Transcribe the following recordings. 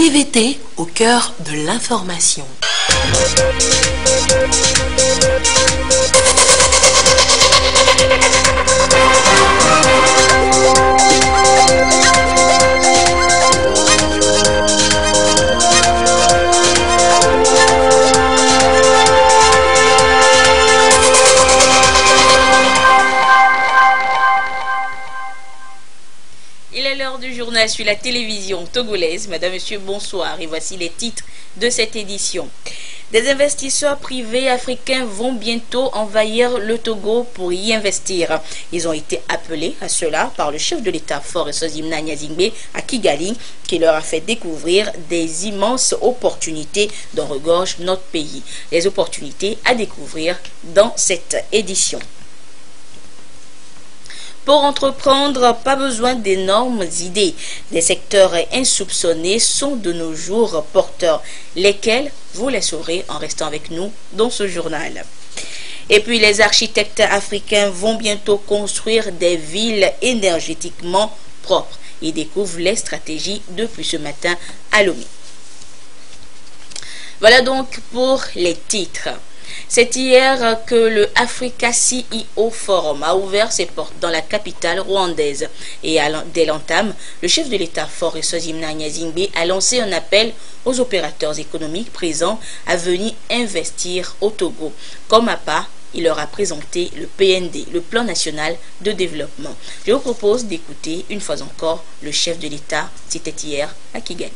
TVT au cœur de l'information. Il est l'heure du journal sur la télévision togolaise. Madame, Monsieur, bonsoir. Et voici les titres de cette édition. Des investisseurs privés africains vont bientôt envahir le Togo pour y investir. Ils ont été appelés à cela par le chef de l'État Faure Sozimna Nyazingbe à Kigali, qui leur a fait découvrir des immenses opportunités dont regorge notre pays. Les opportunités à découvrir dans cette édition. Pour entreprendre, pas besoin d'énormes idées. Des secteurs insoupçonnés sont de nos jours porteurs, lesquels vous les saurez en restant avec nous dans ce journal. Et puis les architectes africains vont bientôt construire des villes énergétiquement propres. Ils découvrent les stratégies depuis ce matin à Lomé. Voilà donc pour les titres. C'est hier que le Africa CEO Forum a ouvert ses portes dans la capitale rwandaise. Et dès l'entame, le chef de l'État Faure Sozimna Nyazingbe a lancé un appel aux opérateurs économiques présents à venir investir au Togo. Comme appât, il leur a présenté le PND, le Plan National de Développement. Je vous propose d'écouter une fois encore le chef de l'État, c'était hier à Kigali.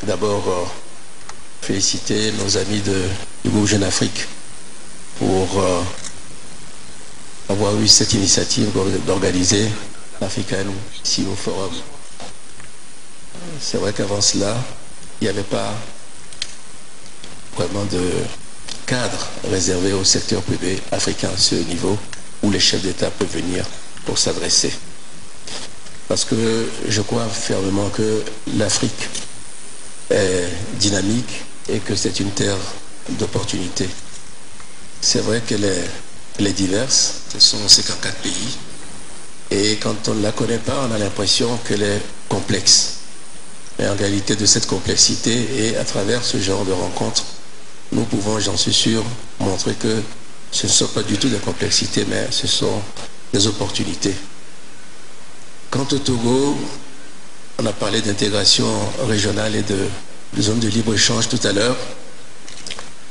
D'abord, féliciter nos amis du groupe Jeune Afrique pour avoir eu cette initiative d'organiser l'Africa CEO Forum. C'est vrai qu'avant cela, il n'y avait pas vraiment de cadre réservé au secteur privé africain à ce niveau où les chefs d'État peuvent venir pour s'adresser. Parce que je crois fermement que l'Afrique est dynamique et que c'est une terre d'opportunités. C'est vrai qu'elle est diverse, ce sont 54 pays, et quand on ne la connaît pas, on a l'impression qu'elle est complexe. Mais en réalité, de cette complexité, et à travers ce genre de rencontres, nous pouvons, j'en suis sûr, montrer que ce ne sont pas du tout des complexités, mais ce sont des opportunités. Quant au Togo, on a parlé d'intégration régionale et de zone de libre-échange tout à l'heure.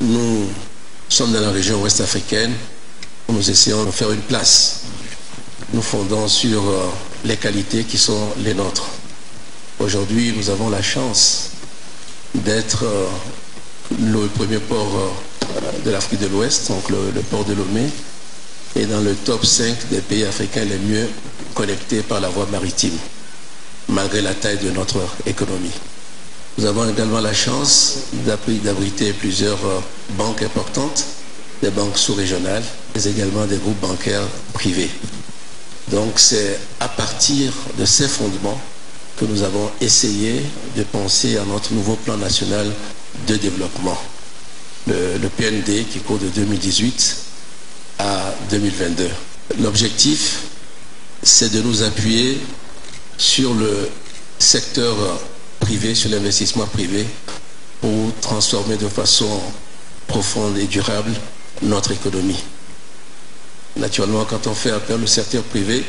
Nous sommes dans la région ouest africaine où nous essayons de faire une place. Nous fondons sur les qualités qui sont les nôtres. Aujourd'hui, nous avons la chance d'être le premier port de l'Afrique de l'Ouest, donc le port de Lomé, et dans le top 5 des pays africains les mieux connectés par la voie maritime, malgré la taille de notre économie. Nous avons également la chance d'abriter plusieurs banques importantes, des banques sous-régionales, mais également des groupes bancaires privés. Donc c'est à partir de ces fondements que nous avons essayé de penser à notre nouveau plan national de développement, le PND qui court de 2018 à 2022. L'objectif, c'est de nous appuyer sur le secteur privé, sur l'investissement privé, pour transformer de façon profonde et durable notre économie. Naturellement, quand on fait appel au secteur privé,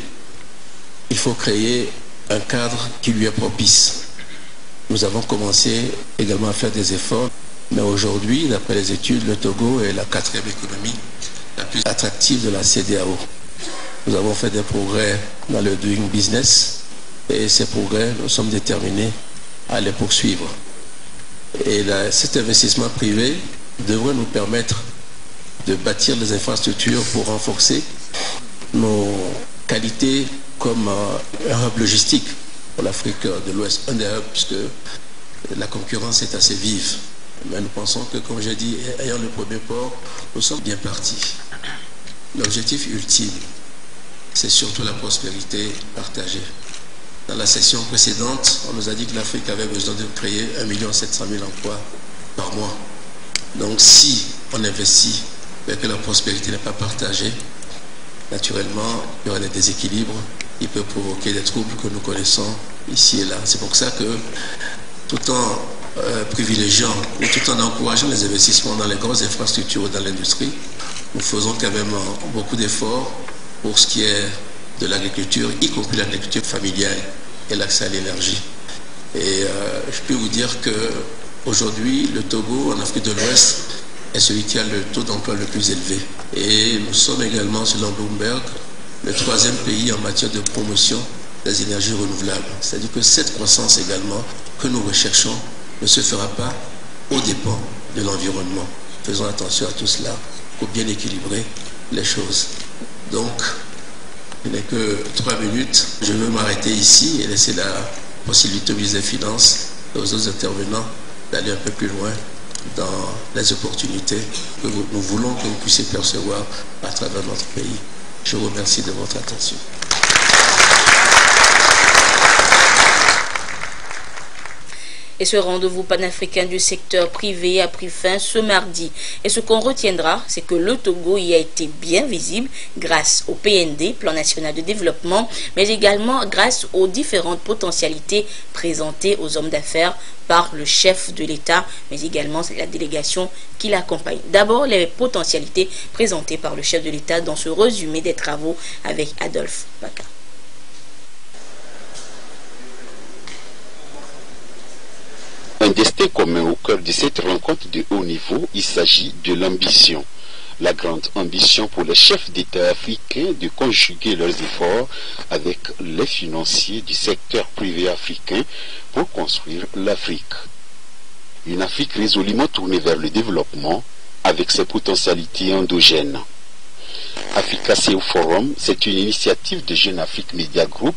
il faut créer un cadre qui lui est propice. Nous avons commencé également à faire des efforts, mais aujourd'hui, d'après les études, le Togo est la 4e économie la plus attractive de la CEDEAO. Nous avons fait des progrès dans le doing business et ces progrès, nous sommes déterminés à les poursuivre. Et cet investissement privé devrait nous permettre de bâtir des infrastructures pour renforcer nos qualités comme un hub logistique pour l'Afrique de l'Ouest, un des hubs, puisque la concurrence est assez vive. Mais nous pensons que, comme j'ai dit, ayant le premier port, nous sommes bien partis. L'objectif ultime, c'est surtout la prospérité partagée. Dans la session précédente, on nous a dit que l'Afrique avait besoin de créer 1 700 000 emplois par mois. Donc si on investit mais que la prospérité n'est pas partagée, naturellement, il y aura des déséquilibres il peut provoquer des troubles que nous connaissons ici et là. C'est pour ça que, tout en privilégiant ou tout en encourageant les investissements dans les grosses infrastructures ou dans l'industrie, nous faisons quand même beaucoup d'efforts pour ce qui est de l'agriculture, y compris l'agriculture familiale et l'accès à l'énergie. Et je peux vous dire qu'aujourd'hui, le Togo, en Afrique de l'Ouest, est celui qui a le taux d'emploi le plus élevé. Et nous sommes également, selon Bloomberg, le 3e pays en matière de promotion des énergies renouvelables. C'est-à-dire que cette croissance également que nous recherchons ne se fera pas au dépens de l'environnement. Faisons attention à tout cela pour bien équilibrer les choses. Donc, il n'est que 3 minutes. Je veux m'arrêter ici et laisser la possibilité aux ministres des Finances et aux autres intervenants d'aller un peu plus loin dans les opportunités que nous voulons que vous puissiez percevoir à travers notre pays. Je vous remercie de votre attention. Et ce rendez-vous panafricain du secteur privé a pris fin ce mardi. Et ce qu'on retiendra, c'est que le Togo y a été bien visible grâce au PND, Plan National de Développement, mais également grâce aux différentes potentialités présentées aux hommes d'affaires par le chef de l'État, mais également la délégation qui l'accompagne. D'abord, les potentialités présentées par le chef de l'État dans ce résumé des travaux avec Adolphe Paka. Un destin commun au cœur de cette rencontre de haut niveau, il s'agit de l'ambition. La grande ambition pour les chefs d'État africains de conjuguer leurs efforts avec les financiers du secteur privé africain pour construire l'Afrique. Une Afrique résolument tournée vers le développement avec ses potentialités endogènes. Africa CEO Forum, c'est une initiative de Jeune Afrique Media Group,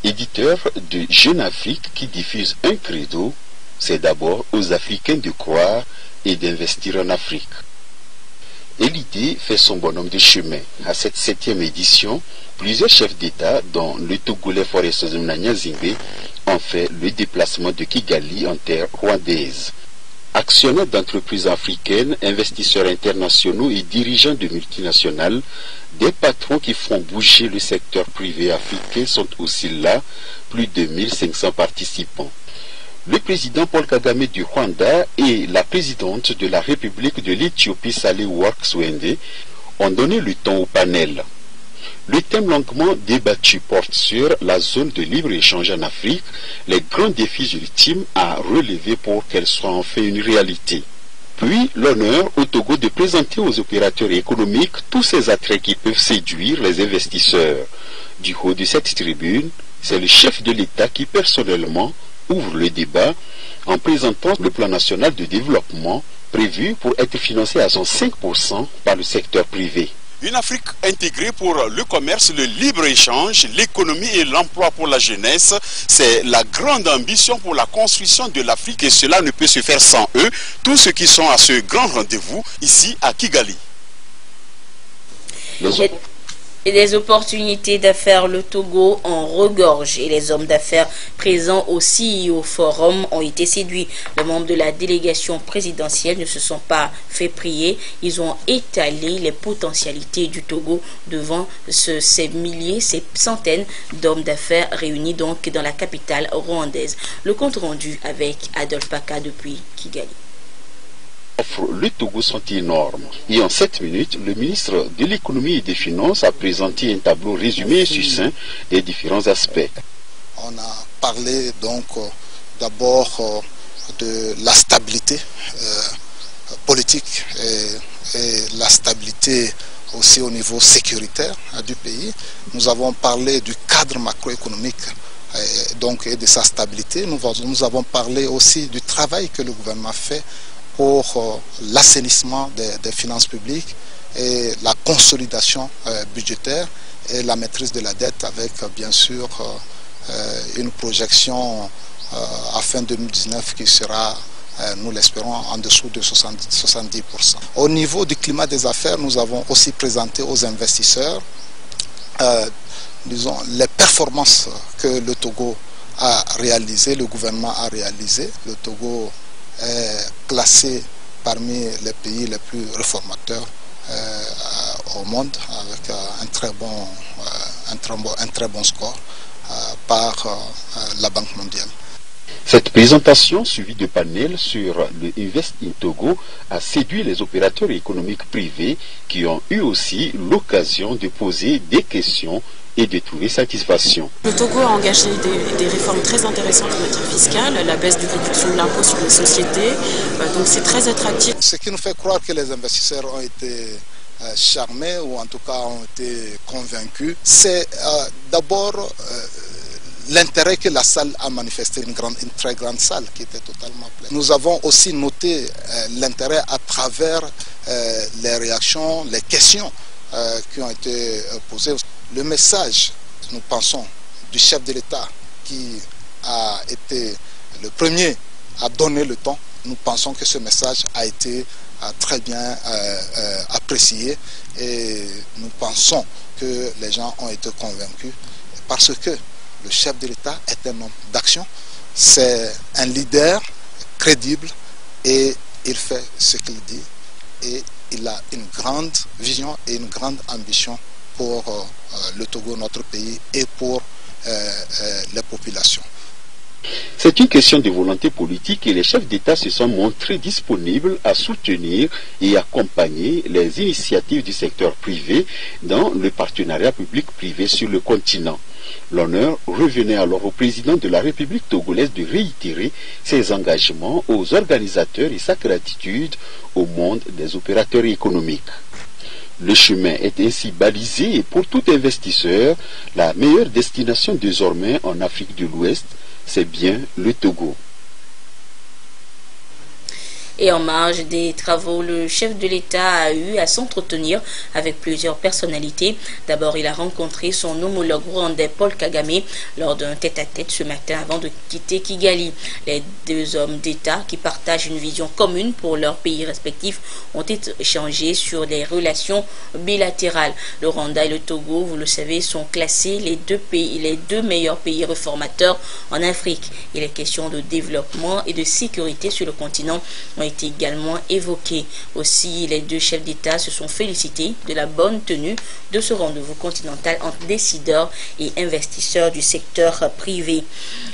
éditeur de Jeune Afrique qui diffuse un credo. C'est d'abord aux Africains de croire et d'investir en Afrique. Et l'idée fait son bonhomme de chemin. À cette 7e édition, plusieurs chefs d'État, dont le Togolais Forest Nyasimbe, ont fait le déplacement de Kigali en terre rwandaise. Actionnaires d'entreprises africaines, investisseurs internationaux et dirigeants de multinationales, des patrons qui font bouger le secteur privé africain sont aussi là, plus de 1500 participants. Le président Paul Kagame du Rwanda et la présidente de la République de l'Éthiopie, Sahle-Work Zewde, ont donné le ton au panel. Le thème longuement débattu porte sur la zone de libre-échange en Afrique, les grands défis ultimes à relever pour qu'elle soit enfin une réalité. Puis l'honneur au Togo de présenter aux opérateurs économiques tous ces attraits qui peuvent séduire les investisseurs. Du haut de cette tribune, c'est le chef de l'État qui personnellement ouvre le débat en présentant le plan national de développement prévu pour être financé à 105% par le secteur privé. Une Afrique intégrée pour le commerce, le libre-échange, l'économie et l'emploi pour la jeunesse, c'est la grande ambition pour la construction de l'Afrique et cela ne peut se faire sans eux, tous ceux qui sont à ce grand rendez-vous ici à Kigali. Et des opportunités d'affaires, le Togo en regorge et les hommes d'affaires présents au CEO Forum ont été séduits. Les membres de la délégation présidentielle ne se sont pas fait prier. Ils ont étalé les potentialités du Togo devant ces milliers, ces centaines d'hommes d'affaires réunis donc dans la capitale rwandaise. Le compte rendu avec Adolphe Paka depuis Kigali. Le Togo sont énormes. Et en 7 minutes, le ministre de l'économie et des finances a présenté un tableau résumé et succinct des différents aspects. On a parlé donc d'abord de la stabilité politique et la stabilité aussi au niveau sécuritaire du pays. Nous avons parlé du cadre macroéconomique et de sa stabilité. Nous avons parlé aussi du travail que le gouvernement fait pour l'assainissement des finances publiques et la consolidation budgétaire et la maîtrise de la dette avec bien sûr une projection à fin 2019 qui sera, nous l'espérons, en dessous de 70%. Au niveau du climat des affaires, nous avons aussi présenté aux investisseurs disons, les performances que le Togo a réalisées, le gouvernement a réalisées. Le Togo est classé parmi les pays les plus réformateurs au monde avec un très bon un très bon score par la Banque mondiale. Cette présentation, suivie de panels sur le Invest in Togo, a séduit les opérateurs économiques privés qui ont eu aussi l'occasion de poser des questions et de trouver satisfaction. Le Togo a engagé des réformes très intéressantes en matière fiscale, la baisse du réduction de l'impôt sur les sociétés, donc c'est très attractif. Ce qui nous fait croire que les investisseurs ont été charmés ou en tout cas ont été convaincus, c'est d'abord l'intérêt que la salle a manifesté, une très grande salle qui était totalement pleine. Nous avons aussi noté l'intérêt à travers les réactions, les questions qui ont été posées. Le message, nous pensons, du chef de l'État qui a été le premier à donner le ton, nous pensons que ce message a été très bien apprécié et nous pensons que les gens ont été convaincus parce que le chef de l'État est un homme d'action, c'est un leader crédible et il fait ce qu'il dit et il a une grande vision et une grande ambition pour le Togo, notre pays, et pour les populations. C'est une question de volonté politique et les chefs d'État se sont montrés disponibles à soutenir et accompagner les initiatives du secteur privé dans le partenariat public-privé sur le continent. L'honneur revenait alors au président de la République togolaise de réitérer ses engagements aux organisateurs et sa gratitude au monde des opérateurs économiques. Le chemin est ainsi balisé et pour tout investisseur, la meilleure destination désormais en Afrique de l'Ouest, c'est bien le Togo. Et en marge des travaux, le chef de l'État a eu à s'entretenir avec plusieurs personnalités. D'abord, il a rencontré son homologue rwandais Paul Kagame lors d'un tête-à-tête ce matin avant de quitter Kigali. Les deux hommes d'État qui partagent une vision commune pour leurs pays respectifs ont échangé sur les relations bilatérales. Le Rwanda et le Togo, vous le savez, sont classés les deux meilleurs pays réformateurs en Afrique. Il est question de développement et de sécurité sur le continent ont été également évoqués. Aussi, les deux chefs d'État se sont félicités de la bonne tenue de ce rendez-vous continental entre décideurs et investisseurs du secteur privé.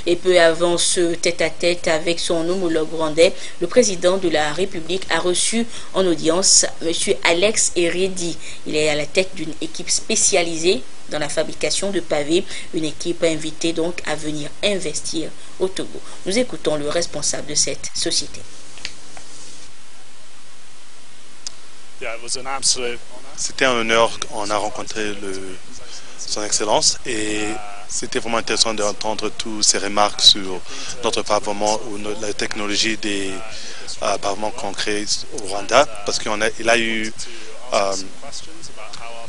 Et peu avant ce tête-à-tête avec son homologue rwandais, le président de la République a reçu en audience M. Alex Eredi. Il est à la tête d'une équipe spécialisée dans la fabrication de pavés, une équipe invitée donc à venir investir au Togo. Nous écoutons le responsable de cette société. C'était un honneur, on a rencontré son Excellence et c'était vraiment intéressant d'entendre toutes ces remarques sur notre pavement ou la technologie des pavements qu'on crée au Rwanda parce qu'il a eu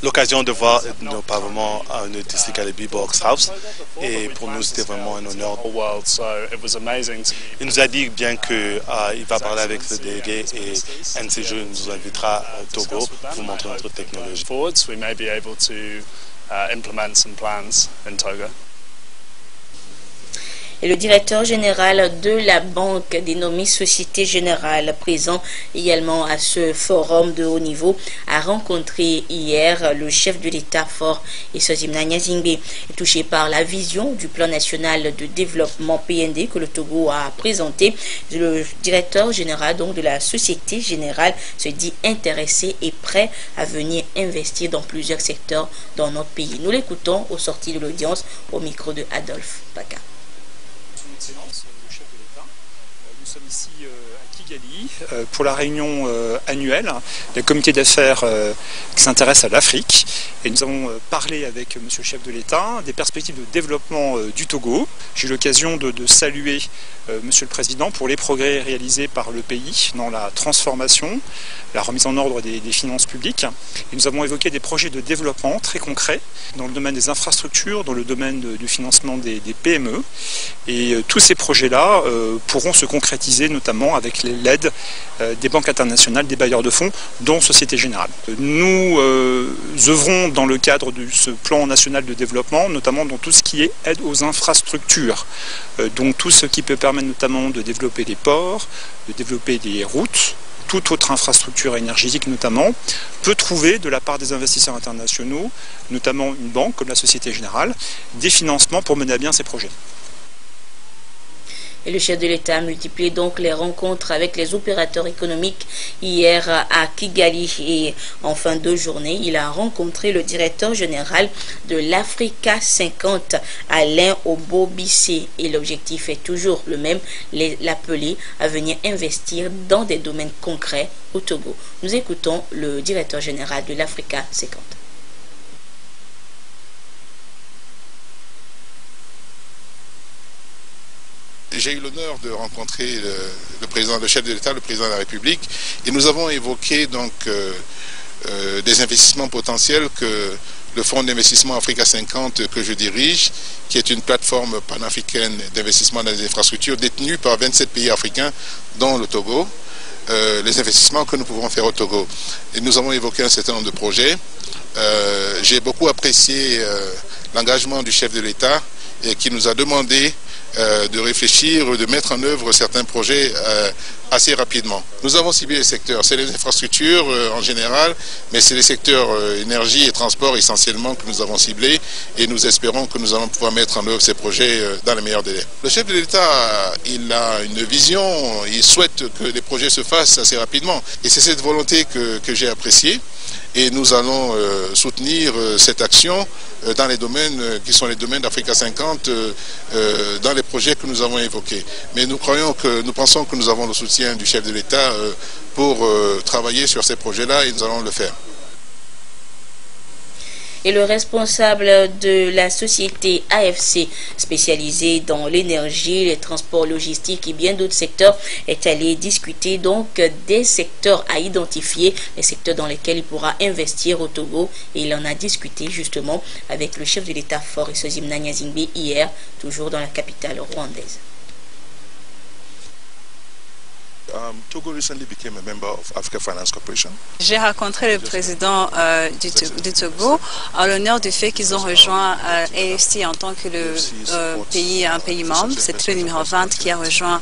l'occasion de voir nos pavements à une district à Box House et pour nous c'était vraiment un honneur. Il nous a dit bien qu'il va parler avec le délégué et un de ces jours il nous invitera au Togo pour montrer notre technologie. Et le directeur général de la banque dénommée Société Générale, présent également à ce forum de haut niveau, a rencontré hier le chef de l'État Faure Eswazimana Nyasimbe. Touché par la vision du plan national de développement PND que le Togo a présenté, le directeur général donc de la Société Générale se dit intéressé et prêt à venir investir dans plusieurs secteurs dans notre pays. Nous l'écoutons au sorti de l'audience au micro de Adolphe Paca. Excellence, le chef de l'État. Nous sommes ici à Kigali pour la réunion annuelle des comités d'affaires qui s'intéressent à l'Afrique. Et nous avons parlé avec monsieur le chef de l'État des perspectives de développement du Togo. J'ai eu l'occasion de saluer monsieur le Président pour les progrès réalisés par le pays dans la transformation, la remise en ordre des finances publiques. Et nous avons évoqué des projets de développement très concrets dans le domaine des infrastructures, dans le domaine du financement des PME. Et tous ces projets-là pourront se concrétiser notamment avec l'aide des banques internationales, des bailleurs de fonds, dont Société Générale. Nous œuvrons dans le cadre de ce plan national de développement, notamment dans tout ce qui est aide aux infrastructures, donc tout ce qui peut permettre notamment de développer des ports, de développer des routes, toute autre infrastructure énergétique notamment, peut trouver de la part des investisseurs internationaux, notamment une banque comme la Société Générale, des financements pour mener à bien ces projets. Et le chef de l'État a multiplié donc les rencontres avec les opérateurs économiques hier à Kigali. Et en fin de journée, il a rencontré le directeur général de l'Africa 50, Alain Obobissé. Et l'objectif est toujours le même, l'appeler à venir investir dans des domaines concrets au Togo. Nous écoutons le directeur général de l'Africa 50. J'ai eu l'honneur de rencontrer le chef de l'État, le président de la République, et nous avons évoqué donc des investissements potentiels que le Fonds d'investissement Africa 50 que je dirige, qui est une plateforme panafricaine d'investissement dans les infrastructures détenue par 27 pays africains, dont le Togo, les investissements que nous pouvons faire au Togo. Et nous avons évoqué un certain nombre de projets. J'ai beaucoup apprécié l'engagement du chef de l'État qui nous a demandé de réfléchir, de mettre en œuvre certains projets assez rapidement. Nous avons ciblé les secteurs, c'est les infrastructures en général, mais c'est les secteurs énergie et transport essentiellement que nous avons ciblés et nous espérons que nous allons pouvoir mettre en œuvre ces projets dans les meilleurs délais. Le chef de l'État, il a une vision, il souhaite que les projets se fassent assez rapidement et c'est cette volonté que j'ai appréciée. Et nous allons soutenir cette action dans les domaines qui sont les domaines d'Africa 50, dans les projets que nous avons évoqués. Mais nous pensons que nous avons le soutien du chef de l'État pour travailler sur ces projets-là et nous allons le faire. Et le responsable de la société AFC, spécialisée dans l'énergie, les transports logistiques et bien d'autres secteurs, est allé discuter donc des secteurs à identifier, les secteurs dans lesquels il pourra investir au Togo. Et il en a discuté justement avec le chef de l'État Faure Essozimna Gnazingbe hier, toujours dans la capitale rwandaise. Togo recently became a member of Africa Finance Corporation. J'ai rencontré le président du Togo à l'honneur du fait qu'ils ont rejoint AFC en tant que un pays membre. C'est le numéro 20 qui a rejoint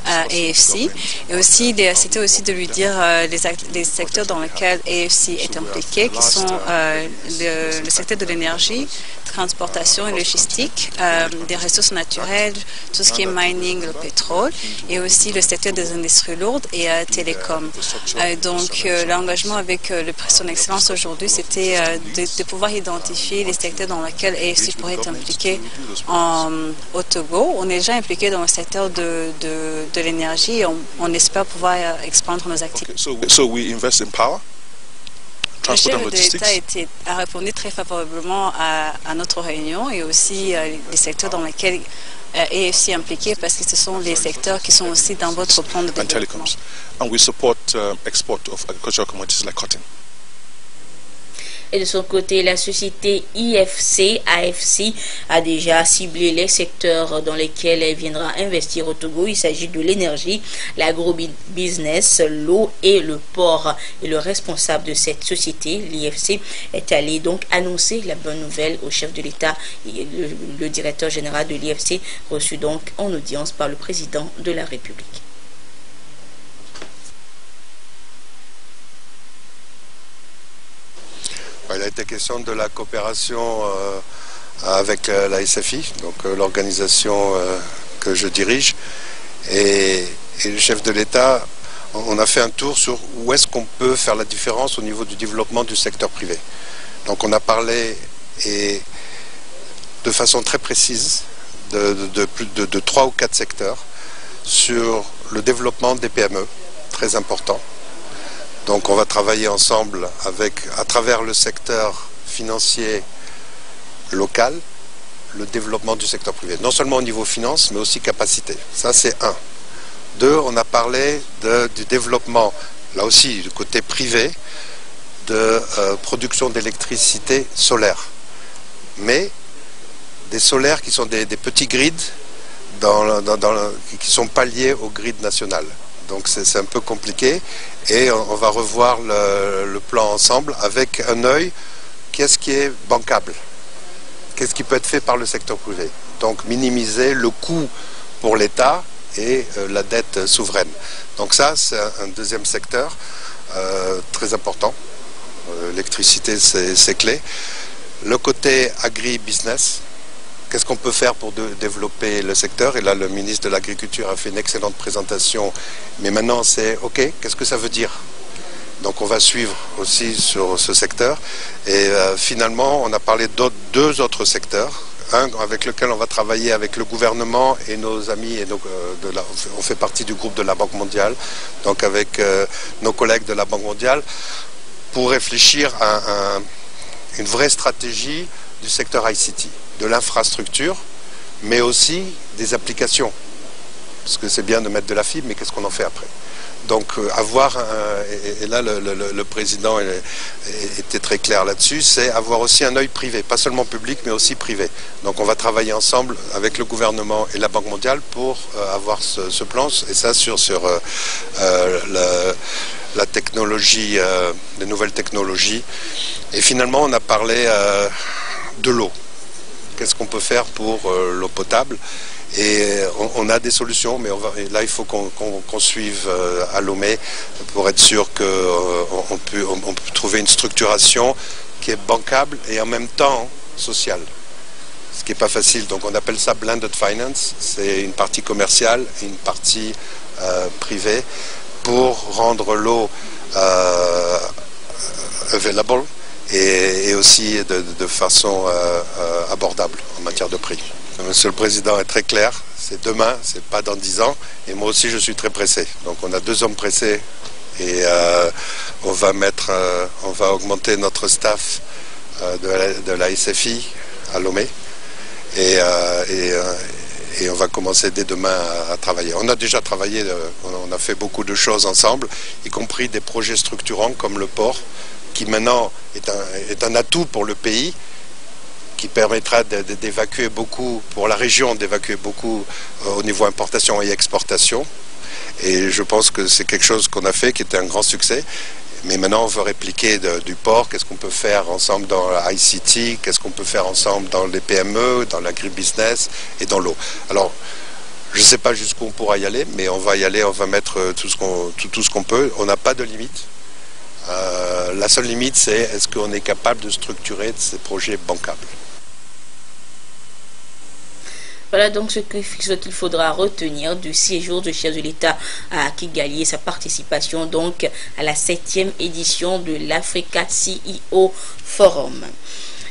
AFC. Et aussi, c'était aussi de lui dire les secteurs dans lesquels AFC est impliqué, qui sont le secteur de l'énergie, transportation et logistique, des ressources naturelles, tout ce qui est mining, le pétrole, et aussi le secteur des industries lourdes et télécom. Donc l'engagement avec son Excellence aujourd'hui, c'était de pouvoir identifier les secteurs dans lesquels AFC pourrait être impliqué au Togo. On est déjà impliqué dans le secteur de l'énergie et on espère pouvoir expandre nos activités. So we invest in power. Le chef de l'État a répondu très favorablement à notre réunion et aussi les secteurs dans lesquels AFC est impliqué parce que ce sont les secteurs qui sont aussi dans votre plan de développement. And we support export of agricultural commodities like cotton. Et de son côté, la société AFC a déjà ciblé les secteurs dans lesquels elle viendra investir au Togo. Il s'agit de l'énergie, l'agrobusiness, l'eau et le port. Et le responsable de cette société, l'IFC, est allé donc annoncer la bonne nouvelle au chef de l'État. Le directeur général de l'IFC reçu donc en audience par le président de la République. Il a été question de la coopération avec la SFI, donc l'organisation que je dirige, et le chef de l'État. On a fait un tour sur où est-ce qu'on peut faire la différence au niveau du développement du secteur privé. Donc on a parlé de façon très précise de 3 ou 4 secteurs sur le développement des PME, très important. Donc on va travailler ensemble à travers le secteur financier local, le développement du secteur privé. Non seulement au niveau finance, mais aussi capacité. Ça, c'est 1. 2, on a parlé du développement, là aussi, du côté privé, de production d'électricité solaire. Mais des solaires qui sont des petits grids qui ne sont pas liés au grid national. Donc c'est un peu compliqué et on va revoir le plan ensemble avec un œil, qu'est-ce qui est bancable, qu'est-ce qui peut être fait par le secteur privé. Donc minimiser le coût pour l'État et la dette souveraine. Donc ça, c'est un deuxième secteur très important. L'électricité, c'est clé. Le côté agri-business, qu'est-ce qu'on peut faire pour développer le secteur? Et là, le ministre de l'Agriculture a fait une excellente présentation. Mais maintenant, c'est OK, qu'est-ce que ça veut dire? Donc on va suivre aussi sur ce secteur. Et finalement, on a parlé de deux autres secteurs. Un avec lequel on va travailler avec le gouvernement et nos amis, et on fait partie du groupe de la Banque mondiale, donc avec nos collègues de la Banque mondiale, pour réfléchir à une vraie stratégie du secteur ICT, de l'infrastructure, mais aussi des applications. Parce que c'est bien de mettre de la fibre, mais qu'est-ce qu'on en fait après? Donc avoir, et là le président était très clair là-dessus, c'est avoir aussi un œil privé, pas seulement public mais aussi privé. Donc on va travailler ensemble avec le gouvernement et la Banque mondiale pour avoir ce plan, et ça sur la technologie, les nouvelles technologies. Et finalement on a parlé de l'eau. Qu'est-ce qu'on peut faire pour l'eau potable? Et on a des solutions, mais là il faut qu'on suive à Lomé pour être sûr qu'on peut trouver une structuration qui est bancable et en même temps sociale. Ce qui n'est pas facile, donc on appelle ça blended finance, c'est une partie commerciale et une partie privée pour rendre l'eau available et aussi de façon abordable en matière de prix. Monsieur le Président est très clair, c'est demain, c'est pas dans 10 ans, et moi aussi je suis très pressé. Donc on a 2 hommes pressés et on va augmenter notre staff de la SFI à Lomé et on va commencer dès demain à travailler. On a déjà travaillé, on a fait beaucoup de choses ensemble, y compris des projets structurants comme le port, qui maintenant est un atout pour le pays, qui permettra d'évacuer beaucoup, pour la région, d'évacuer beaucoup au niveau importation et exportation. Et je pense que c'est quelque chose qu'on a fait, qui était un grand succès. Mais maintenant, on veut répliquer du port. Qu'est-ce qu'on peut faire ensemble dans l'ICT? Qu'est-ce qu'on peut faire ensemble dans les PME, dans l'agribusiness et dans l'eau? Alors, je ne sais pas jusqu'où on pourra y aller, mais on va y aller, on va mettre tout ce qu'on peut. On n'a pas de limite. La seule limite, c'est est-ce qu'on est capable de structurer ces projets bancables? Voilà donc ce qu'il faudra retenir du séjour du chef de l'État à Kigali et sa participation donc à la 7e édition de l'Africa CEO Forum.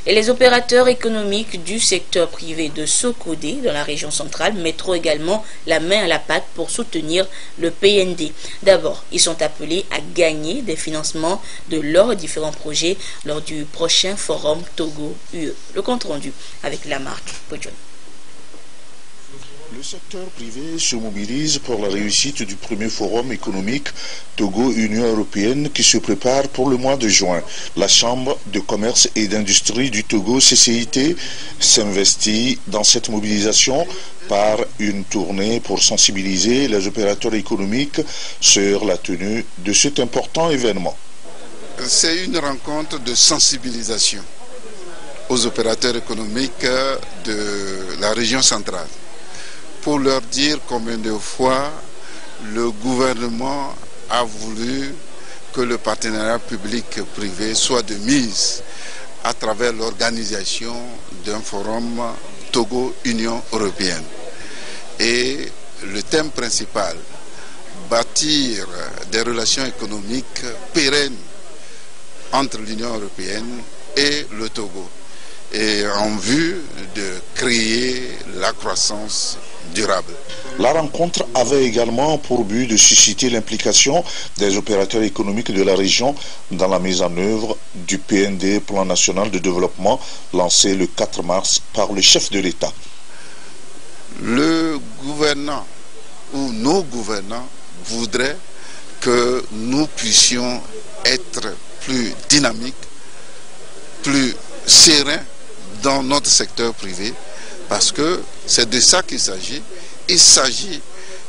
Et les opérateurs économiques du secteur privé de Sokodé dans la région centrale mettront également la main à la pâte pour soutenir le PND. D'abord, ils sont appelés à gagner des financements de leurs différents projets lors du prochain forum Togo-UE. Le compte rendu avec Lamarck Podjon. Le secteur privé se mobilise pour la réussite du premier forum économique Togo-Union européenne qui se prépare pour le mois de juin. La Chambre de commerce et d'industrie du Togo, CCIT, s'investit dans cette mobilisation par une tournée pour sensibiliser les opérateurs économiques sur la tenue de cet important événement. C'est une rencontre de sensibilisation aux opérateurs économiques de la région centrale, pour leur dire combien de fois le gouvernement a voulu que le partenariat public-privé soit de mise à travers l'organisation d'un forum Togo-Union européenne. Et le thème principal, bâtir des relations économiques pérennes entre l'Union européenne et le Togo, et en vue de créer la croissance durable. La rencontre avait également pour but de susciter l'implication des opérateurs économiques de la région dans la mise en œuvre du PND, Plan national de développement, lancé le 4 mars par le chef de l'État. Le gouvernant ou nos gouvernants voudraient que nous puissions être plus dynamiques, plus sereins dans notre secteur privé, parce que c'est de ça qu'il s'agit. Il s'agit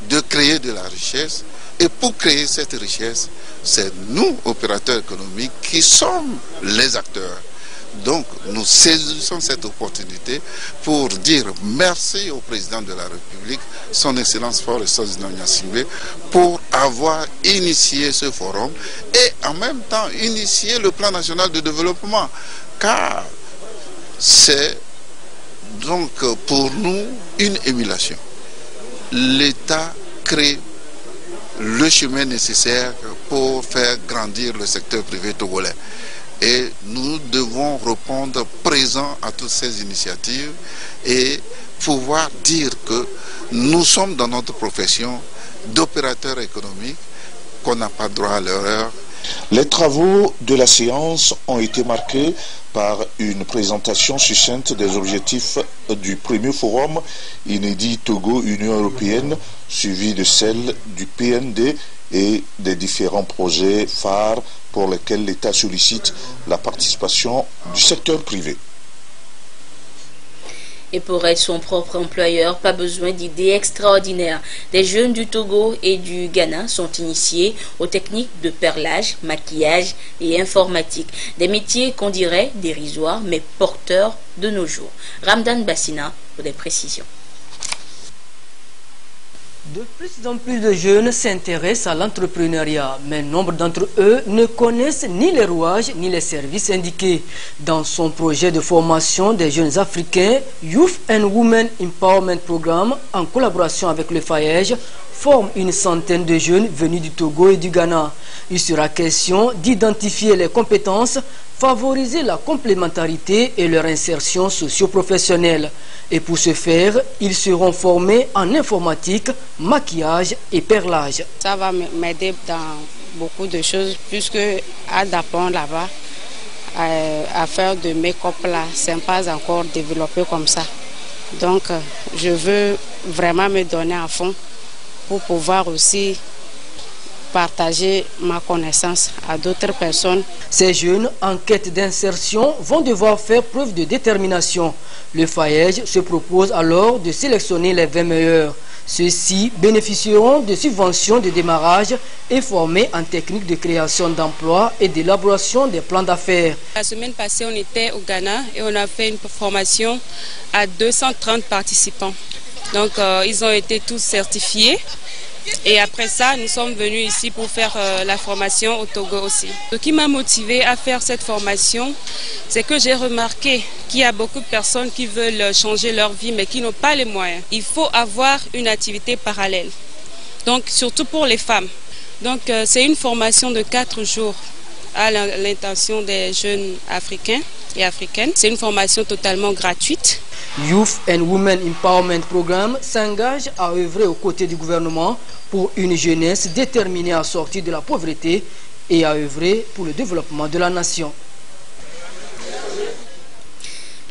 de créer de la richesse, et pour créer cette richesse, c'est nous, opérateurs économiques, qui sommes les acteurs. Donc nous saisissons cette opportunité pour dire merci au président de la République, son Excellence Faure Sozina Gnassingbé, pour avoir initié ce forum et en même temps initié le plan national de développement, car c'est donc pour nous une émulation. L'État crée le chemin nécessaire pour faire grandir le secteur privé togolais. Et nous devons répondre présent à toutes ces initiatives et pouvoir dire que nous sommes dans notre profession d'opérateurs économiques, qu'on n'a pas droit à l'erreur. Les travaux de la séance ont été marqués par une présentation succincte des objectifs du premier forum inédit Togo-Union européenne, suivi de celle du PND et des différents projets phares pour lesquels l'État sollicite la participation du secteur privé. Et pour être son propre employeur, pas besoin d'idées extraordinaires. Des jeunes du Togo et du Ghana sont initiés aux techniques de perlage, maquillage et informatique. Des métiers qu'on dirait dérisoires mais porteurs de nos jours. Ramdan Bassina pour des précisions. De plus en plus de jeunes s'intéressent à l'entrepreneuriat, mais nombre d'entre eux ne connaissent ni les rouages ni les services indiqués. Dans son projet de formation des jeunes africains, Youth and Women Empowerment Programme, en collaboration avec le FAEJ, forme une centaine de jeunes venus du Togo et du Ghana. Il sera question d'identifier les compétences, favoriser la complémentarité et leur insertion socio-professionnelle. Et pour ce faire, ils seront formés en informatique, maquillage et perlage. Ça va m'aider dans beaucoup de choses, puisque à d'apprendre là-bas, à faire de make-up là, ce n'est pas encore développé comme ça. Donc, je veux vraiment me donner à fond pour pouvoir aussi partager ma connaissance à d'autres personnes. Ces jeunes en quête d'insertion vont devoir faire preuve de détermination. Le FAEJ se propose alors de sélectionner les 20 meilleurs. Ceux-ci bénéficieront de subventions de démarrage et formés en technique de création d'emplois et d'élaboration des plans d'affaires. La semaine passée, on était au Ghana et on a fait une formation à 230 participants. Donc, ils ont été tous certifiés. Et après ça, nous sommes venus ici pour faire la formation au Togo aussi. Ce qui m'a motivé à faire cette formation, c'est que j'ai remarqué qu'il y a beaucoup de personnes qui veulent changer leur vie mais qui n'ont pas les moyens. Il faut avoir une activité parallèle, donc surtout pour les femmes. Donc c'est une formation de 4 jours à l'intention des jeunes africains et africaines. C'est une formation totalement gratuite. Youth and Women Empowerment Programme s'engage à œuvrer aux côtés du gouvernement pour une jeunesse déterminée à sortir de la pauvreté et à œuvrer pour le développement de la nation.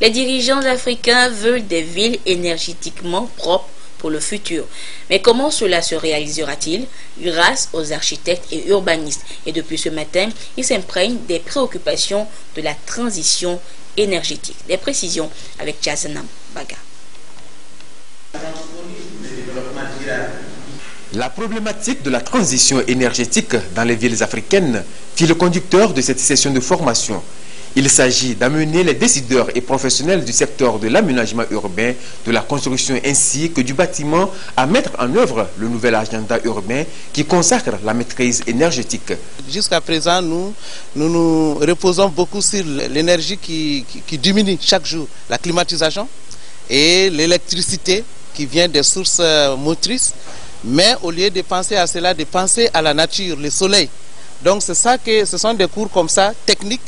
Les dirigeants africains veulent des villes énergétiquement propres pour le futur. Mais comment cela se réalisera-t-il? Grâce aux architectes et urbanistes. Et depuis ce matin, ils s'imprègnent des préoccupations de la transition énergétique. Des précisions avec Jazanam Baga. La problématique de la transition énergétique dans les villes africaines fut le conducteur de cette session de formation. Il s'agit d'amener les décideurs et professionnels du secteur de l'aménagement urbain, de la construction ainsi que du bâtiment à mettre en œuvre le nouvel agenda urbain qui consacre la maîtrise énergétique. Jusqu'à présent, nous reposons beaucoup sur l'énergie qui diminue chaque jour, la climatisation et l'électricité qui vient des sources motrices. Mais au lieu de penser à cela, de penser à la nature, le soleil. Donc c'est ça que ce sont des cours comme ça, techniques,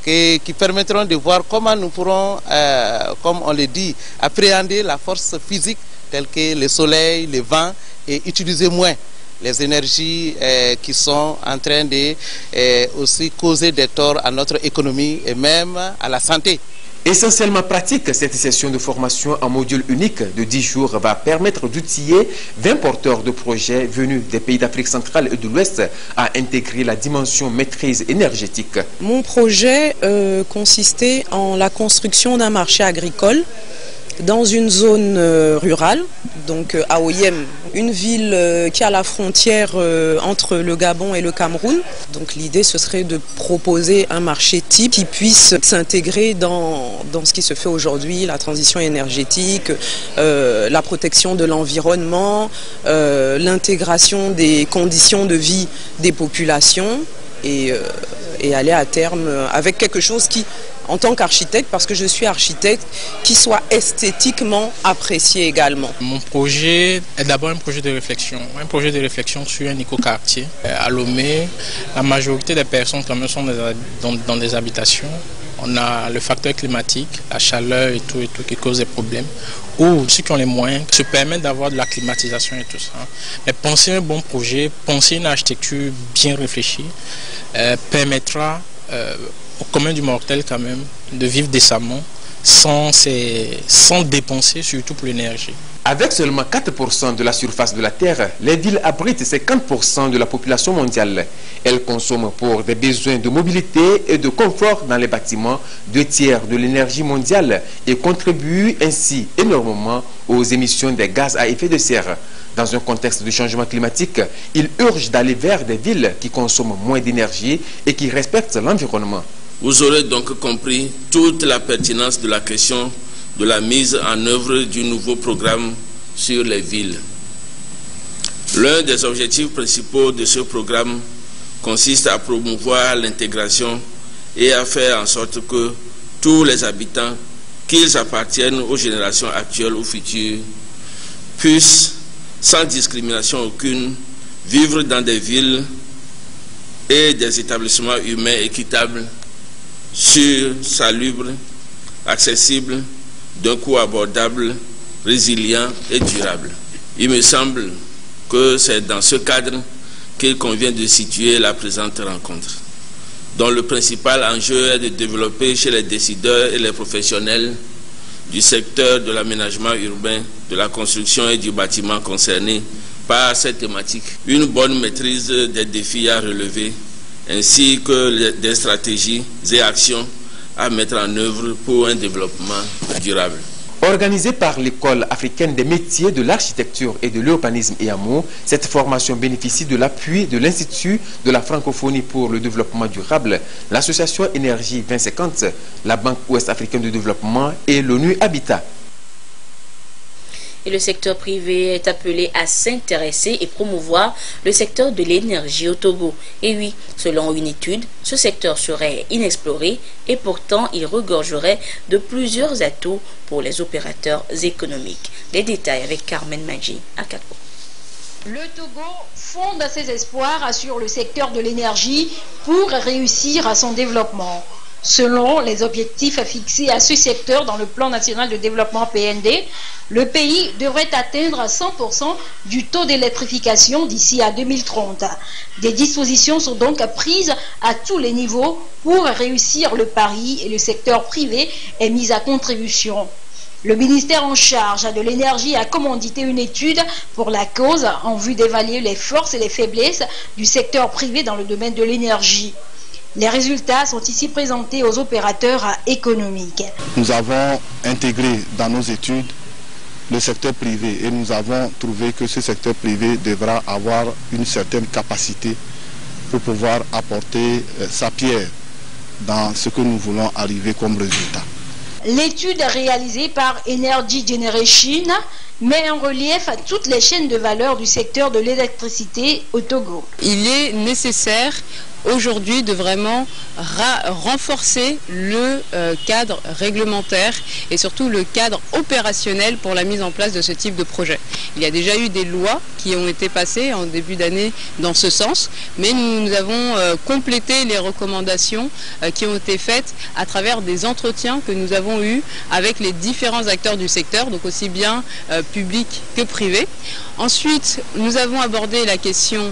qui permettront de voir comment nous pourrons, comme on le dit, appréhender la force physique telle que le soleil, le vent, et utiliser moins les énergies qui sont en train de aussi causer des torts à notre économie et même à la santé. Essentiellement pratique, cette session de formation en module unique de 10 jours va permettre d'outiller 20 porteurs de projets venus des pays d'Afrique centrale et de l'Ouest à intégrer la dimension maîtrise énergétique. Mon projet consistait en la construction d'un marché agricole dans une zone rurale, donc à Oyem, une ville qui a la frontière entre le Gabon et le Cameroun. Donc l'idée ce serait de proposer un marché type qui puisse s'intégrer dans ce qui se fait aujourd'hui, la transition énergétique, la protection de l'environnement, l'intégration des conditions de vie des populations et aller à terme avec quelque chose qui, en tant qu'architecte, parce que je suis architecte, qui soit esthétiquement apprécié également. Mon projet est d'abord un projet de réflexion sur un écoquartier. À Lomé, la majorité des personnes quand même sont dans des habitations. On a le facteur climatique, la chaleur et tout qui cause des problèmes. Ou ceux qui ont les moyens se permettent d'avoir de la climatisation et tout ça. Mais penser un bon projet, penser une architecture bien réfléchie, permettra au commun du mortel quand même de vivre décemment sans dépenser, surtout pour l'énergie. Avec seulement 4% de la surface de la Terre, les villes abritent 50% de la population mondiale. Elles consomment pour des besoins de mobilité et de confort dans les bâtiments 2/3 de l'énergie mondiale et contribuent ainsi énormément aux émissions des gaz à effet de serre. Dans un contexte de changement climatique, il urge d'aller vers des villes qui consomment moins d'énergie et qui respectent l'environnement. Vous aurez donc compris toute la pertinence de la question de la mise en œuvre du nouveau programme sur les villes. L'un des objectifs principaux de ce programme consiste à promouvoir l'intégration et à faire en sorte que tous les habitants, qu'ils appartiennent aux générations actuelles ou futures, puissent, sans discrimination aucune, vivre dans des villes et des établissements humains équitables, sûrs, salubres, accessibles, d'un coût abordable, résilient et durable. Il me semble que c'est dans ce cadre qu'il convient de situer la présente rencontre, dont le principal enjeu est de développer chez les décideurs et les professionnels du secteur de l'aménagement urbain, de la construction et du bâtiment concernés par cette thématique une bonne maîtrise des défis à relever, ainsi que des stratégies et actions à mettre en œuvre pour un développement durable. Organisée par l'École africaine des métiers de l'architecture et de l'urbanisme EAMO, cette formation bénéficie de l'appui de l'Institut de la francophonie pour le développement durable, l'Association Énergie 2050, la Banque ouest-africaine de développement et l'ONU Habitat. Et le secteur privé est appelé à s'intéresser et promouvoir le secteur de l'énergie au Togo. Et oui, selon une étude, ce secteur serait inexploré et pourtant il regorgerait de plusieurs atouts pour les opérateurs économiques. Les détails avec Carmen Maggi à Kapo. Le Togo fonde ses espoirs sur le secteur de l'énergie pour réussir à son développement. Selon les objectifs fixés à ce secteur dans le plan national de développement PND, le pays devrait atteindre 100% du taux d'électrification d'ici à 2030. Des dispositions sont donc prises à tous les niveaux pour réussir le pari et le secteur privé est mis à contribution. Le ministère en charge de l'énergie a commandité une étude pour la cause en vue d'évaluer les forces et les faiblesses du secteur privé dans le domaine de l'énergie. Les résultats sont ici présentés aux opérateurs économiques. Nous avons intégré dans nos études le secteur privé et nous avons trouvé que ce secteur privé devra avoir une certaine capacité pour pouvoir apporter sa pierre dans ce que nous voulons arriver comme résultat. L'étude réalisée par Energy Generation met en relief toutes les chaînes de valeur du secteur de l'électricité au Togo. Il est nécessaire aujourd'hui de vraiment renforcer le cadre réglementaire et surtout le cadre opérationnel pour la mise en place de ce type de projet. Il y a déjà eu des lois qui ont été passées en début d'année dans ce sens, mais nous avons complété les recommandations qui ont été faites à travers des entretiens que nous avons eus avec les différents acteurs du secteur, donc aussi bien publics que privés. Ensuite, nous avons abordé la question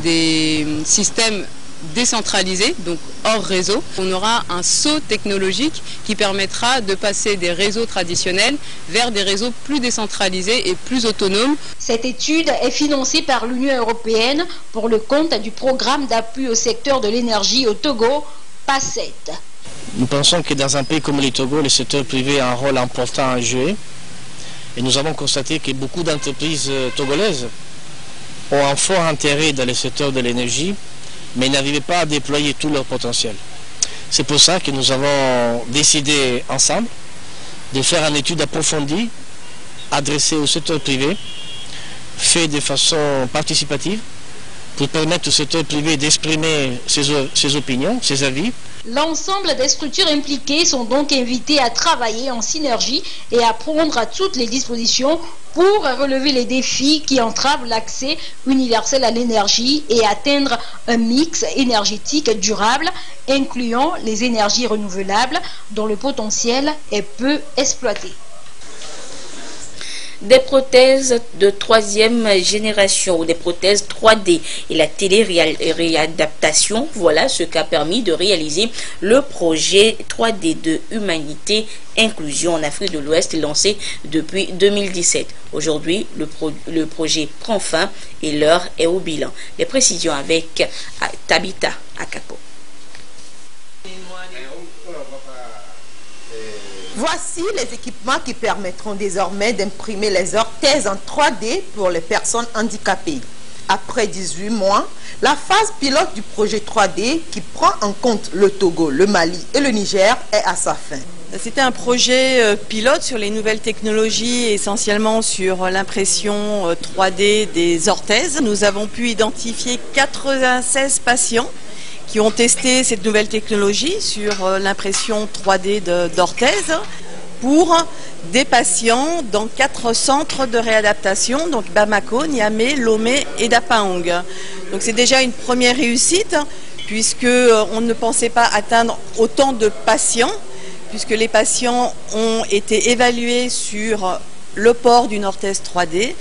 des systèmes décentralisé, donc hors réseau. On aura un saut technologique qui permettra de passer des réseaux traditionnels vers des réseaux plus décentralisés et plus autonomes. Cette étude est financée par l'Union européenne pour le compte du programme d'appui au secteur de l'énergie au Togo, PACET. Nous pensons que dans un pays comme le Togo, le secteur privé a un rôle important à jouer Et nous avons constaté que beaucoup d'entreprises togolaises ont un fort intérêt dans le secteur de l'énergie, mais n'arrivaient pas à déployer tout leur potentiel. C'est pour ça que nous avons décidé ensemble de faire une étude approfondie, adressée au secteur privé, faite de façon participative, pour permettre au secteur privé d'exprimer ses opinions, ses avis. L'ensemble des structures impliquées sont donc invitées à travailler en synergie et à prendre toutes les dispositions pour relever les défis qui entravent l'accès universel à l'énergie et atteindre un mix énergétique durable, incluant les énergies renouvelables dont le potentiel est peu exploité. Des prothèses de 3e génération ou des prothèses 3D et la télé-réadaptation, voilà ce qu'a permis de réaliser le projet 3D de Humanité Inclusion en Afrique de l'Ouest lancé depuis 2017. Aujourd'hui, le projet prend fin et l'heure est au bilan. Les précisions avec Tabitha Akapo. Voici les équipements qui permettront désormais d'imprimer les orthèses en 3D pour les personnes handicapées. Après 18 mois, la phase pilote du projet 3D qui prend en compte le Togo, le Mali et le Niger est à sa fin. C'était un projet pilote sur les nouvelles technologies, essentiellement sur l'impression 3D des orthèses. Nous avons pu identifier 96 patients qui ont testé cette nouvelle technologie sur l'impression 3D d'orthèses pour des patients dans 4 centres de réadaptation, donc Bamako, Niamey, Lomé et Dapahong. Donc c'est déjà une première réussite puisque on ne pensait pas atteindre autant de patients, puisque les patients ont été évalués sur le port d'une orthèse 3D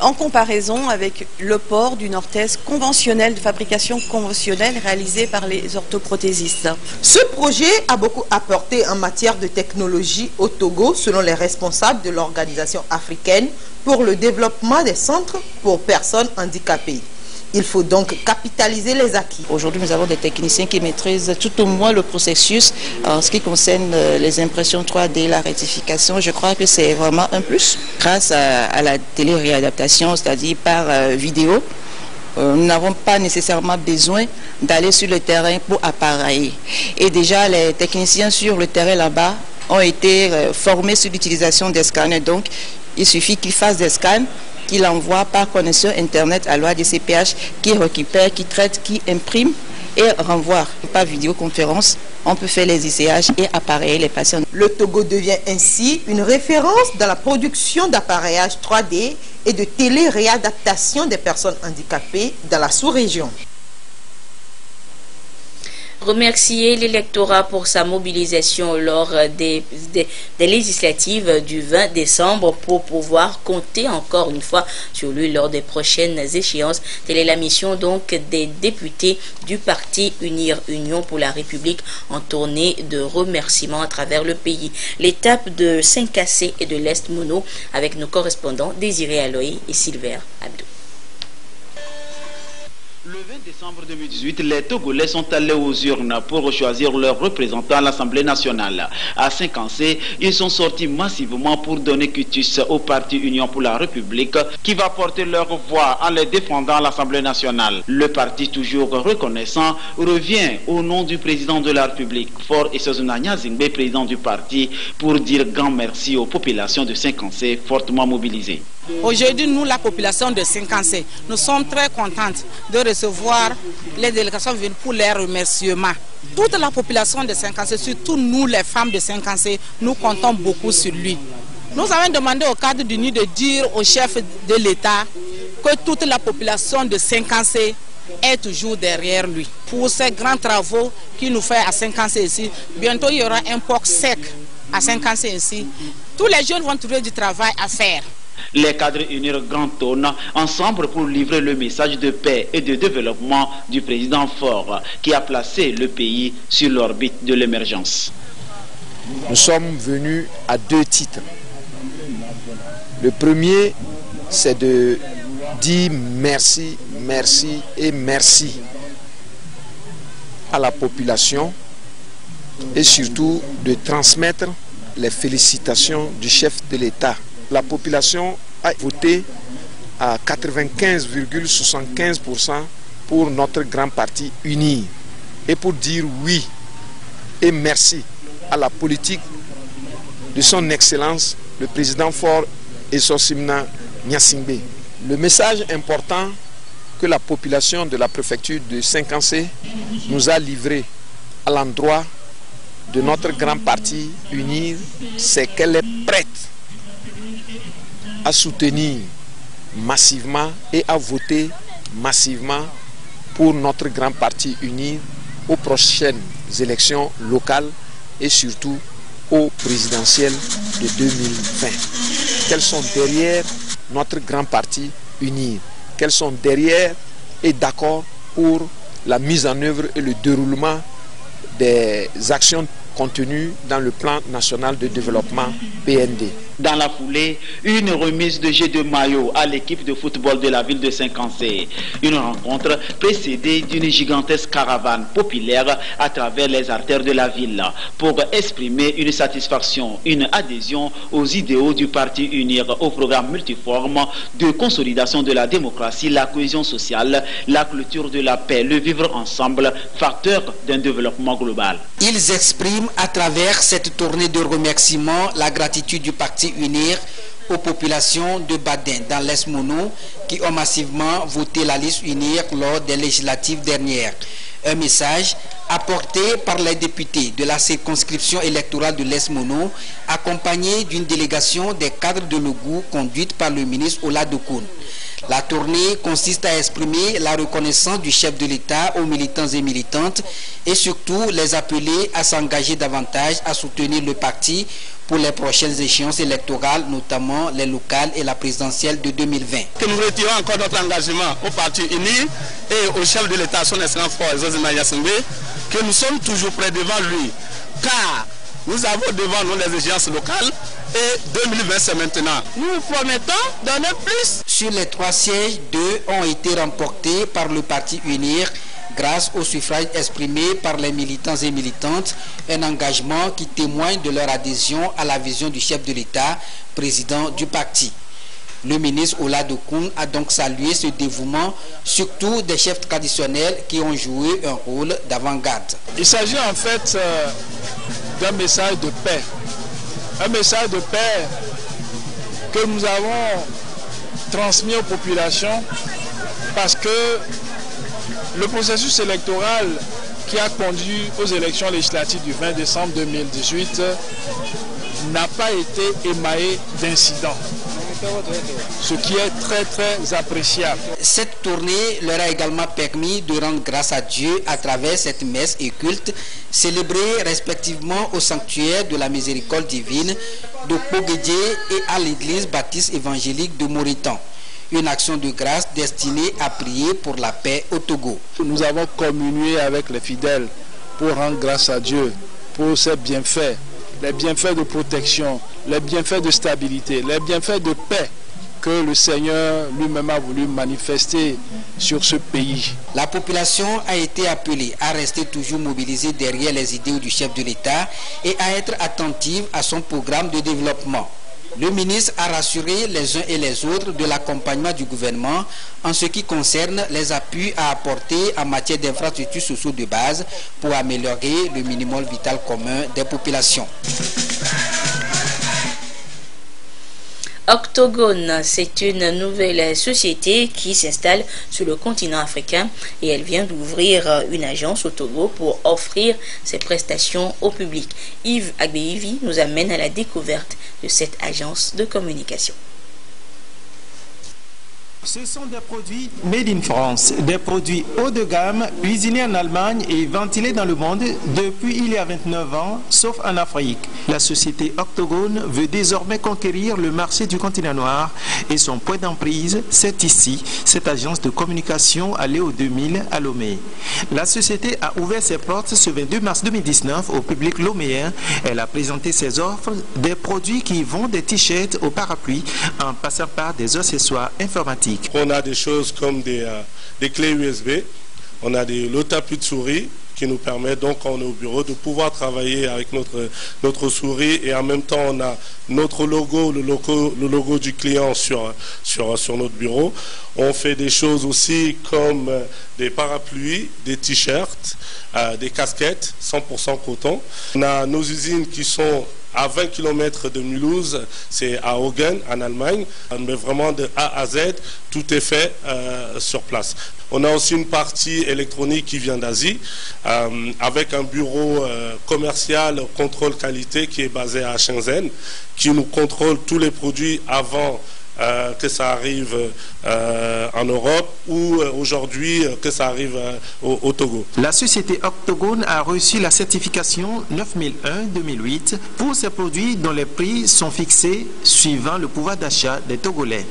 en comparaison avec le port d'une orthèse conventionnelle, de fabrication conventionnelle réalisée par les orthoprothésistes. Ce projet a beaucoup apporté en matière de technologie au Togo, selon les responsables de l'Organisation africaine pour le développement des centres pour personnes handicapées. Il faut donc capitaliser les acquis. Aujourd'hui, nous avons des techniciens qui maîtrisent tout au moins le processus en ce qui concerne les impressions 3D, la rectification. Je crois que c'est vraiment un plus. Grâce à la télé-réadaptation, c'est-à-dire par vidéo, nous n'avons pas nécessairement besoin d'aller sur le terrain pour appareiller. Et déjà, les techniciens sur le terrain là-bas ont été formés sur l'utilisation des scanners. Donc, il suffit qu'ils fassent des scans, qu'il envoie par connexion Internet à l'OADCPH, qui récupère, qui traite, qui imprime et renvoie. Par vidéoconférence, on peut faire les ICH et appareiller les patients. Le Togo devient ainsi une référence dans la production d'appareillage 3D et de télé-réadaptation des personnes handicapées dans la sous-région. Remercier l'électorat pour sa mobilisation lors des législatives du 20 décembre pour pouvoir compter encore une fois sur lui lors des prochaines échéances. Telle est la mission donc des députés du parti Unir Union pour la République en tournée de remerciements à travers le pays. L'étape de Saint-Cassé et de l'Est Mono avec nos correspondants Désiré Aloï et Silver Abdou. Le 20 décembre 2018, les Togolais sont allés aux urnes pour choisir leurs représentants à l'Assemblée nationale. À Saint-Cassé, ils sont sortis massivement pour donner quitus au parti Union pour la République qui va porter leur voix en les défendant à l'Assemblée nationale. Le parti, toujours reconnaissant, revient au nom du président de la République, Faure Essozuna Zingbe, président du parti, pour dire grand merci aux populations de Saint-Cassé fortement mobilisées. Aujourd'hui, nous, la population de Saint-Cassé, nous sommes très contentes de recevoir les délégations venues pour les remerciements. Toute la population de Saint-Cassé, surtout nous, les femmes de Saint-Cassé, nous comptons beaucoup sur lui. Nous avons demandé au cadre d'Uni de dire au chef de l'État que toute la population de Saint-Cassé est toujours derrière lui. Pour ces grands travaux qu'il nous fait à Saint-Cassé ici, bientôt il y aura un port sec à Saint-Cassé ici. Tous les jeunes vont trouver du travail à faire. Les cadres unirent grand tonne ensemble pour livrer le message de paix et de développement du président Faure qui a placé le pays sur l'orbite de l'émergence. Nous sommes venus à 2 titres. Le premier, c'est de dire merci, merci et merci à la population et surtout de transmettre les félicitations du chef de l'État la population a voté à 95,75% pour notre grand parti uni et pour dire oui et merci à la politique de son Excellence, le président Faure Essosimna Gnassingbé. Le message important que la population de la préfecture de Cinquancé nous a livré à l'endroit de notre grand parti uni, c'est qu'elle est prête à soutenir massivement et à voter massivement pour notre grand parti uni aux prochaines élections locales et surtout aux présidentielles de 2020. Qu'elles sont derrière notre grand parti uni, qu'elles sont derrière et d'accord pour la mise en œuvre et le déroulement des actions contenues dans le plan national de développement PND. Dans la foulée, une remise de jets de maillot à l'équipe de football de la ville de Cinquancé. Une rencontre précédée d'une gigantesque caravane populaire à travers les artères de la ville pour exprimer une satisfaction, une adhésion aux idéaux du parti unir au programme multiforme de consolidation de la démocratie, la cohésion sociale, la culture de la paix, le vivre ensemble, facteur d'un développement global. Ils expriment à travers cette tournée de remerciements la gratitude du parti unir aux populations de Badin dans l'Est Mono qui ont massivement voté la liste unir lors des législatives dernières. Un message apporté par les députés de la circonscription électorale de l'Est Mono, accompagné d'une délégation des cadres de l'Ogou conduite par le ministre Oladokoun. La tournée consiste à exprimer la reconnaissance du chef de l'État aux militants et militantes et surtout les appeler à s'engager davantage à soutenir le parti pour les prochaines échéances électorales, notamment les locales et la présidentielle de 2020. Que nous retirons encore notre engagement au parti uni et au chef de l'État, son excellence Faure Essosimna Gnassingbé, que nous sommes toujours prêts devant lui, car nous avons devant nous les échéances locales et 2020 c'est maintenant. Nous promettons donner plus. Sur les 3 sièges, 2 ont été remportés par le parti unir grâce au suffrage exprimé par les militants et militantes, un engagement qui témoigne de leur adhésion à la vision du chef de l'État, président du parti. Le ministre Oladokoun a donc salué ce dévouement, surtout des chefs traditionnels qui ont joué un rôle d'avant-garde. Il s'agit en fait d'un message de paix. Un message de paix que nous avons transmis aux populations parce que le processus électoral qui a conduit aux élections législatives du 20 décembre 2018 n'a pas été émaillé d'incidents, ce qui est très très appréciable. Cette tournée leur a également permis de rendre grâce à Dieu à travers cette messe et culte célébrés respectivement au sanctuaire de la miséricorde divine de Poguedje et à l'église baptiste évangélique de Moritan. Une action de grâce destinée à prier pour la paix au Togo. Nous avons communié avec les fidèles pour rendre grâce à Dieu pour ses bienfaits, les bienfaits de protection, les bienfaits de stabilité, les bienfaits de paix que le Seigneur lui-même a voulu manifester sur ce pays. La population a été appelée à rester toujours mobilisée derrière les idéaux du chef de l'État et à être attentive à son programme de développement. Le ministre a rassuré les uns et les autres de l'accompagnement du gouvernement en ce qui concerne les appuis à apporter en matière d'infrastructures sociales de base pour améliorer le minimum vital commun des populations. Octogone, c'est une nouvelle société qui s'installe sur le continent africain et elle vient d'ouvrir une agence au Togo pour offrir ses prestations au public. Yves Agbeivi nous amène à la découverte de cette agence de communication. Ce sont des produits made in France, des produits haut de gamme, cuisinés en Allemagne et ventilés dans le monde depuis il y a 29 ans, sauf en Afrique. La société Octogone veut désormais conquérir le marché du continent noir et son point d'emprise, c'est ici, cette agence de communication à Léo 2000 à Lomé. La société a ouvert ses portes ce 22 mars 2019 au public loméen. Elle a présenté ses offres, des produits qui vont des t-shirts au parapluie en passant par des accessoires informatiques. On a des choses comme des clés USB, on a des tapis de souris, qui nous permet, donc quand on est au bureau, de pouvoir travailler avec notre souris, et en même temps on a notre logo, le logo du client sur notre bureau. On fait des choses aussi comme des parapluies, des t-shirts, des casquettes 100% coton. On a nos usines qui sont à 20 km de Mulhouse, c'est à Hagen, en Allemagne. Mais vraiment de A à Z, tout est fait sur place. On a aussi une partie électronique qui vient d'Asie, avec un bureau commercial contrôle qualité qui est basé à Shenzhen, qui nous contrôle tous les produits avant que ça arrive en Europe, ou aujourd'hui que ça arrive au Togo. La société Octogone a reçu la certification 9001-2008 pour ses produits dont les prix sont fixés suivant le pouvoir d'achat des Togolais.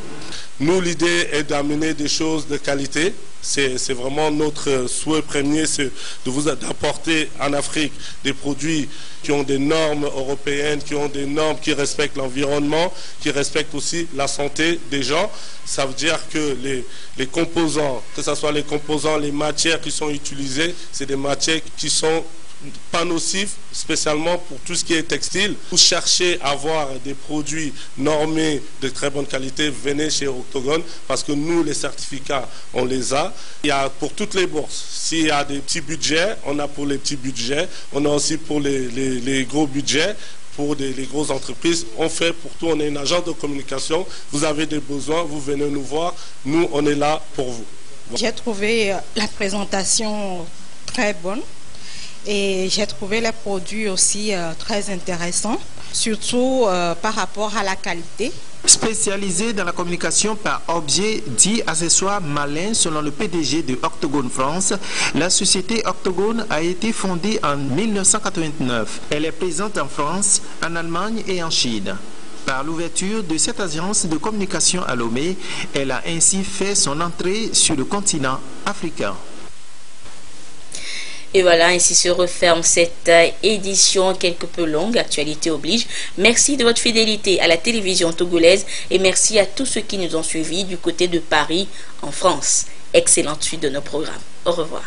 Nous, l'idée est d'amener des choses de qualité. C'est vraiment notre souhait premier, c'est d'apporter en Afrique des produits qui ont des normes européennes, qui ont des normes qui respectent l'environnement, qui respectent aussi la santé des gens. Ça veut dire que les composants, que ce soit les composants, les matières qui sont utilisées, c'est des matières qui sont pas nocifs, spécialement pour tout ce qui est textile. Vous cherchez à avoir des produits normés de très bonne qualité, venez chez Octogone, parce que nous, les certificats, on les a. Il y a pour toutes les bourses. S'il y a des petits budgets, on a pour les petits budgets, on a aussi pour les gros budgets. Pour les grosses entreprises, on fait pour tout, on est une agence de communication. Vous avez des besoins, vous venez nous voir, nous, on est là pour vous. J'ai trouvé la présentation très bonne. Et j'ai trouvé les produits aussi très intéressants, surtout par rapport à la qualité. Spécialisée dans la communication par objets dits accessoires malins selon le PDG de Octogone France, la société Octogone a été fondée en 1989. Elle est présente en France, en Allemagne et en Chine. Par l'ouverture de cette agence de communication à Lomé, elle a ainsi fait son entrée sur le continent africain. Et voilà, ainsi se referme cette édition quelque peu longue, actualité oblige. Merci de votre fidélité à la télévision togolaise et merci à tous ceux qui nous ont suivis du côté de Paris, en France. Excellente suite de nos programmes. Au revoir.